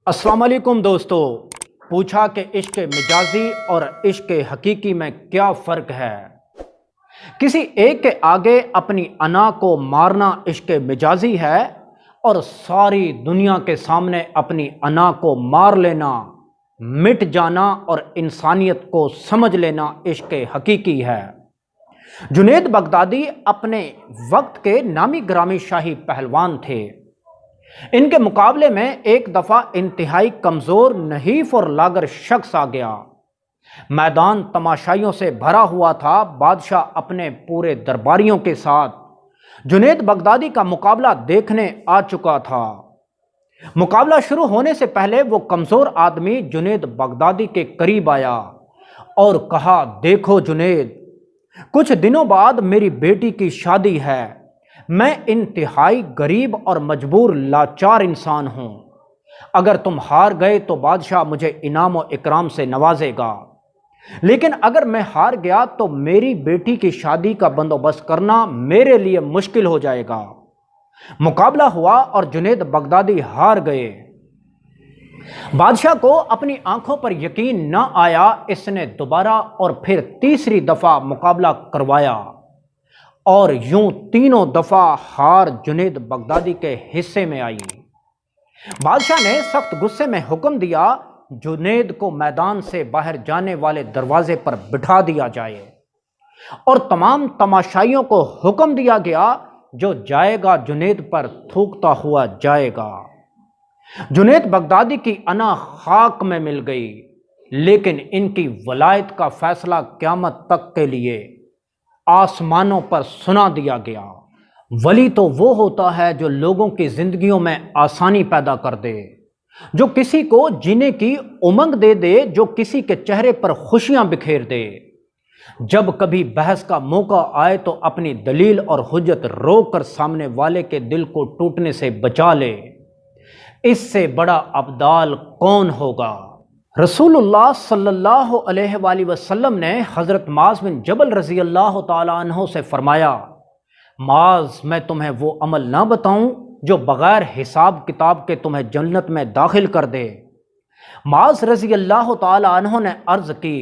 السلام علیکم دوستو، پوچھا کہ عشق مجازی اور عشق حقیقی میں کیا فرق ہے؟ کسی ایک کے آگے اپنی انا کو مارنا عشق مجازی ہے اور ساری دنیا کے سامنے اپنی انا کو مار لینا، مٹ جانا اور انسانیت کو سمجھ لینا عشق حقیقی ہے۔ جنید بغدادی اپنے وقت کے نامی گرامی شاہی پہلوان تھے۔ ان کے مقابلے میں ایک دفعہ انتہائی کمزور، نحیف اور لاغر شخص آ گیا۔ میدان تماشائیوں سے بھرا ہوا تھا۔ بادشاہ اپنے پورے درباریوں کے ساتھ جنید بغدادی کا مقابلہ دیکھنے آ چکا تھا۔ مقابلہ شروع ہونے سے پہلے وہ کمزور آدمی جنید بغدادی کے قریب آیا اور کہا، دیکھو جنید، کچھ دنوں بعد میری بیٹی کی شادی ہے۔ میں انتہائی غریب اور مجبور لاچار انسان ہوں۔ اگر تم ہار گئے تو بادشاہ مجھے انعام و اکرام سے نوازے گا، لیکن اگر میں ہار گیا تو میری بیٹی کی شادی کا بندوبست کرنا میرے لیے مشکل ہو جائے گا۔ مقابلہ ہوا اور جنید بغدادی ہار گئے۔ بادشاہ کو اپنی آنکھوں پر یقین نہ آیا۔ اس نے دوبارہ اور پھر تیسری دفعہ مقابلہ کروایا اور یوں تینوں دفعہ ہار جنید بغدادی کے حصے میں آئی۔ بادشاہ نے سخت غصے میں حکم دیا، جنید کو میدان سے باہر جانے والے دروازے پر بٹھا دیا جائے اور تمام تماشائیوں کو حکم دیا گیا، جو جائے گا جنید پر تھوکتا ہوا جائے گا۔ جنید بغدادی کی انا خاک میں مل گئی، لیکن ان کی ولایت کا فیصلہ قیامت تک کے لیے آسمانوں پر سنا دیا گیا۔ ولی تو وہ ہوتا ہے جو لوگوں کی زندگیوں میں آسانی پیدا کر دے، جو کسی کو جینے کی امنگ دے دے، جو کسی کے چہرے پر خوشیاں بکھیر دے۔ جب کبھی بحث کا موقع آئے تو اپنی دلیل اور حجت روک کر سامنے والے کے دل کو ٹوٹنے سے بچا لے۔ اس سے بڑا ابدال کون ہوگا؟ رسول اللہ صلی اللہ علیہ وآلہ وسلم نے حضرت معاذ بن جبل رضی اللہ تعالیٰ عنہ سے فرمایا، معاذ، میں تمہیں وہ عمل نہ بتاؤں جو بغیر حساب کتاب کے تمہیں جنت میں داخل کر دے؟ معاذ رضی اللہ تعالیٰ عنہ نے عرض کی،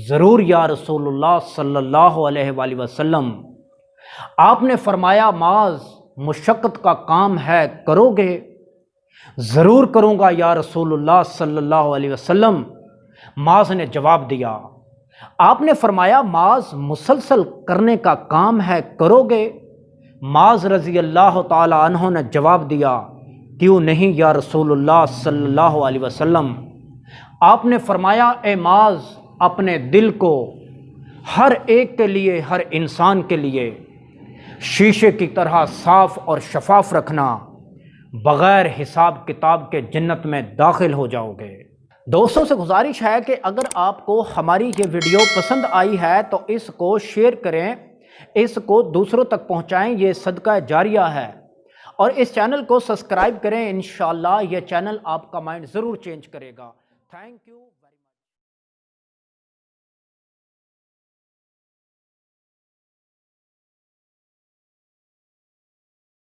ضرور یا رسول اللہ صلی اللہ علیہ وآلہ وسلم۔ آپ نے فرمایا، معاذ، مشقت کا کام ہے، کرو گے؟ ضرور کروں گا یا رسول اللہ صلی اللہ علیہ وسلم، معاذ نے جواب دیا۔ آپ نے فرمایا، معاذ، مسلسل کرنے کا کام ہے، کرو گے؟ معاذ رضی اللہ تعالی عنہ نے جواب دیا، کیوں نہیں یا رسول اللہ صلی اللہ علیہ وسلم۔ آپ نے فرمایا، اے معاذ، اپنے دل کو ہر ایک کے لیے، ہر انسان کے لیے شیشے کی طرح صاف اور شفاف رکھنا، بغیر حساب کتاب کے جنت میں داخل ہو جاؤ گے۔ دوستوں سے گزارش ہے کہ اگر آپ کو ہماری یہ ویڈیو پسند آئی ہے تو اس کو شیئر کریں، اس کو دوسروں تک پہنچائیں، یہ صدقہ جاریہ ہے، اور اس چینل کو سبسکرائب کریں۔ انشاءاللہ یہ چینل آپ کا مائنڈ ضرور چینج کرے گا۔ Thank you.